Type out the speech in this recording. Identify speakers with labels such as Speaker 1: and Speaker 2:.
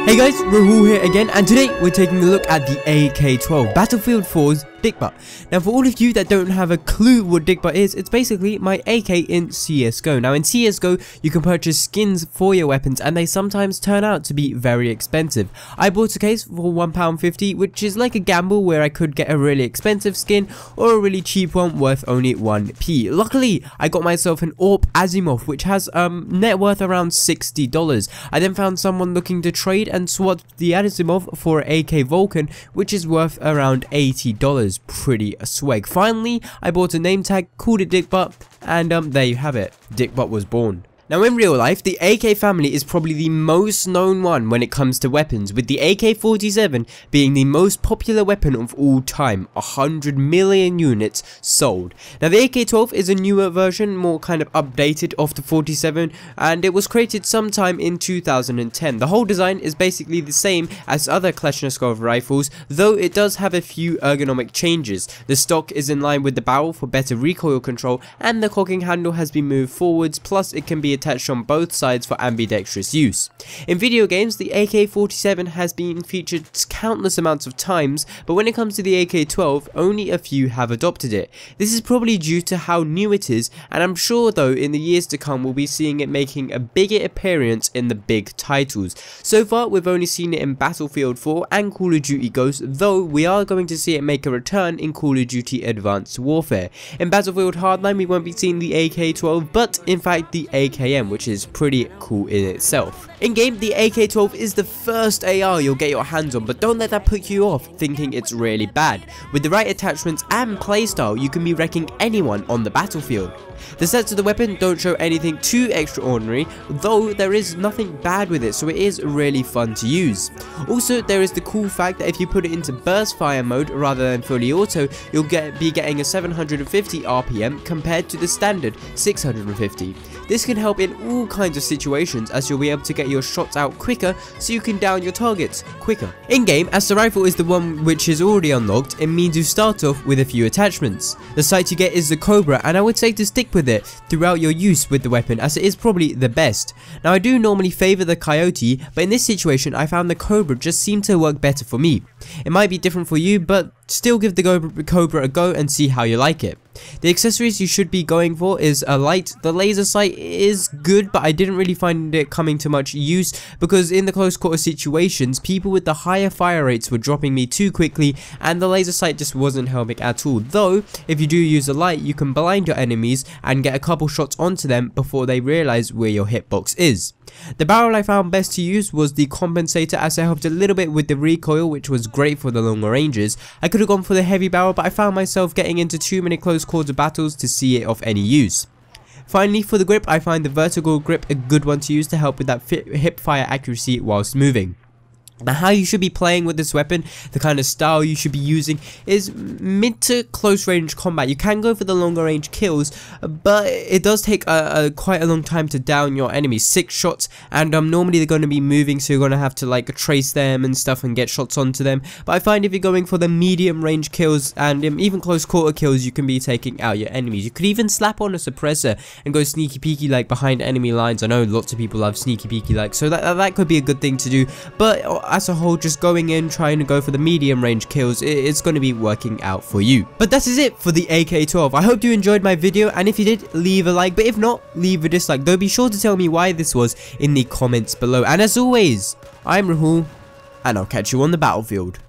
Speaker 1: Hey guys, Rahul here again, and today we're taking a look at the AK-12 BattleField 4's Dickbutt. Now, for all of you that don't have a clue what Dickbutt is, it's basically my AK in CSGO. Now, in CSGO, you can purchase skins for your weapons, and they sometimes turn out to be very expensive. I bought a case for £1.50, which is like a gamble where I could get a really expensive skin or a really cheap one worth only 1p. Luckily, I got myself an AWP Asimov, which has net worth around $60. I then found someone looking to trade and swapped the Asimov for an AK Vulcan, which is worth around $80. Pretty swag. Finally, I bought a name tag, called it Dickbutt, and there you have it. Dickbutt was born. Now, in real life, the AK family is probably the most known one when it comes to weapons, with the AK-47 being the most popular weapon of all time, 100 million units sold. Now, the AK-12 is a newer version, more kind of updated of the 47, and it was created sometime in 2010. The whole design is basically the same as other Kalashnikov rifles, though it does have a few ergonomic changes. The stock is in line with the barrel for better recoil control, and the cocking handle has been moved forwards, plus it can be attached on both sides for ambidextrous use. In video games, the AK-47 has been featured countless amounts of times, but when it comes to the AK-12, only a few have adopted it. This is probably due to how new it is, and I'm sure though in the years to come we'll be seeing it making a bigger appearance in the big titles. So far we've only seen it in BattleField 4 and Call of Duty Ghosts, though we are going to see it make a return in Call of Duty Advanced Warfare. In Battlefield Hardline we won't be seeing the AK-12, but in fact the AKM, which is pretty cool in itself. In game, the AK-12 is the first AR you'll get your hands on, but don't let that put you off thinking it's really bad. With the right attachments and playstyle, you can be wrecking anyone on the battlefield. The sets of the weapon don't show anything too extraordinary, though there is nothing bad with it, so it is really fun to use. Also, there is the cool fact that if you put it into burst fire mode rather than fully auto, you'll be getting a 750 RPM compared to the standard 650. This can help in all kinds of situations, as you'll be able to get your shots out quicker so you can down your targets quicker. In game, as the rifle is the one which is already unlocked, it means you start off with a few attachments. The sight you get is the Cobra, and I would say to stick with it throughout your use with the weapon, as it is probably the best. Now, I do normally favour the Coyote, but in this situation I found the Cobra just seemed to work better for me. It might be different for you, but still give the Cobra a go and see how you like it. The accessories you should be going for is a light. The laser sight is good, but I didn't really find it coming to much use, because in the close quarter situations, people with the higher fire rates were dropping me too quickly, and the laser sight just wasn't helping at all. Though, if you do use a light, you can blind your enemies and get a couple shots onto them before they realize where your hitbox is. The barrel I found best to use was the compensator, as it helped a little bit with the recoil, which was great for the longer ranges. I could have gone for the heavy barrel, but I found myself getting into too many close quarter battles to see it of any use. Finally, for the grip, I find the vertical grip a good one to use to help with that hip fire accuracy whilst moving. Now, how you should be playing with this weapon, the kind of style you should be using, is mid to close range combat. You can go for the longer range kills, but it does take quite a long time to down your enemies. 6 shots, and normally they're going to be moving, so you're going to have to like trace them and stuff and get shots onto them. But I find if you're going for the medium range kills and even close quarter kills, you can be taking out your enemies. You could even slap on a suppressor and go sneaky peeky like behind enemy lines. I know lots of people love sneaky peeky like, so that could be a good thing to do, but as a whole, just going in trying to go for the medium range kills, it's going to be working out for you. But that is it for the AK-12. I hope you enjoyed my video, and if you did, leave a like, but if not, leave a dislike. Though be sure to tell me why this was in the comments below. And as always, I'm Rahul, and I'll catch you on the battlefield.